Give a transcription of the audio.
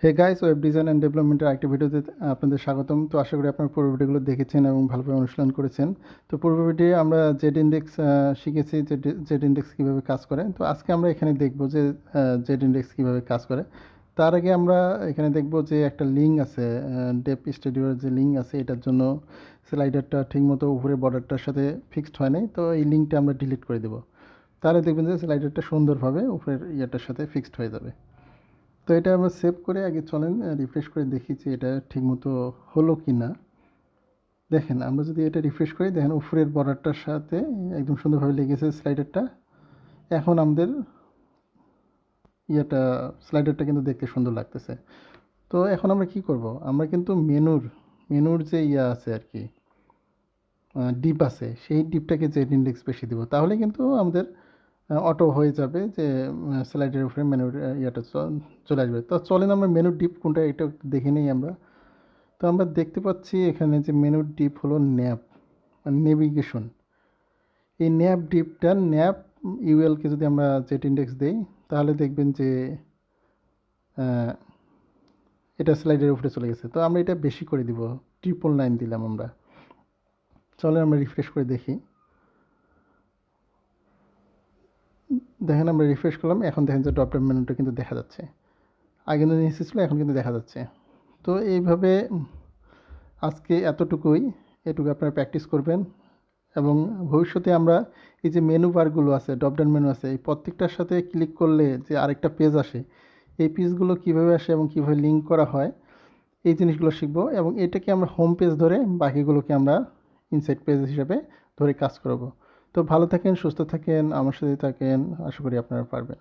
Hey guys, web design and ডেভেলপমেন্টের একটা ভিডিওতে আপনাদের স্বাগতম। তো আশা করি আপনারা পূর্ব ভিডিওগুলো দেখেছেন এবং ভালোভাবে অনুশীলন করেছেন। তো পূর্ব ভিডিও আমরা জেড ইন্ডেক্স শিখেছি, জেড ইন্ডেক্স কীভাবে কাজ করে। তো আজকে আমরা এখানে দেখব যে জেড ইন্ডেক্স কীভাবে কাজ করে। তার আগে আমরা এখানে দেখব যে একটা লিঙ্ক আছে, ডেপ স্টুডিওর যে লিঙ্ক আছে, এটার জন্য স্লাইডারটা ঠিকমতো উপরে বর্ডারটার সাথে ফিক্সড হয় নাই। তো এই লিঙ্কটা আমরা ডিলিট করে দেবো। তাহলে দেখবেন যে স্লাইডারটা সুন্দরভাবে উপরের ইয়েটার সাথে ফিক্সড হয়ে যাবে। তো এটা আমরা সেভ করে আগে চলেন রিফ্রেশ করে দেখি যে এটা ঠিকমতো হলো কি না। দেখেন, আমরা যদি এটা রিফ্রেশ করি, দেখেন উপরের বর্ডারটার সাথে একদম সুন্দরভাবে লেগেছে স্লাইডারটা। এখন আমাদের স্লাইডারটা কিন্তু দেখতে সুন্দর লাগতেছে। তো এখন আমরা কি করব, আমরা কিন্তু মেনুর যে আছে আর কি, ডিপ আছে, সেই ডিপটাকে জেড ইন্ডেক্স বেশি দিব, তাহলে কিন্তু আমাদের অটো হয়ে যাবে যে স্লাইডের উপরে মেনুর চলে আসবে। তো চলেন আমরা মেনুর ডিপ কোনটা এটা দেখে নিই আমরা। তো আমরা দেখতে পাচ্ছি এখানে যে মেনুর ডিপ হলো ন্যাপ, নেভিগেশন। এই ন্যাপ ডিপটা, ন্যাপ ইউএলকে যদি আমরা জেড ইন্ডেক্স দিই, তাহলে দেখবেন যে এটা স্লাইডের উপরে চলে গেছে। তো আমরা এটা বেশি করে দিব, 999 দিলাম আমরা। চলে আমরা রিফ্রেশ করে দেখি। দেখেন, আমরা রিফ্রেশ করলাম, এখন দেখেন যে ড্রপডাউন মেনুটা কিন্তু দেখা যাচ্ছে। আগে কিন্তু নিচে ছিল, এখন কিন্তু দেখা যাচ্ছে। তো এইভাবে আজকে এতটুকু আপনারা প্র্যাকটিস করবেন এবং ভবিষ্যতে আমরা এই যে মেনু বারগুলো আছে, ড্রপডাউন মেনু আছে, এই প্রত্যেকটার সাথে ক্লিক করলে যে আরেকটা পেজ আসে, এই পেজগুলো কীভাবে আসে এবং কীভাবে লিঙ্ক করা হয়, এই জিনিসগুলো শিখব। এবং এটাকে আমরা হোম পেজ ধরে বাকিগুলোকে আমরা ইনসাইড পেজ হিসাবে ধরে কাজ করব। তো ভালো থাকেন, সুস্থ থাকেন, আমার সাথে থাকেন, আশা করি আপনারা পারবেন।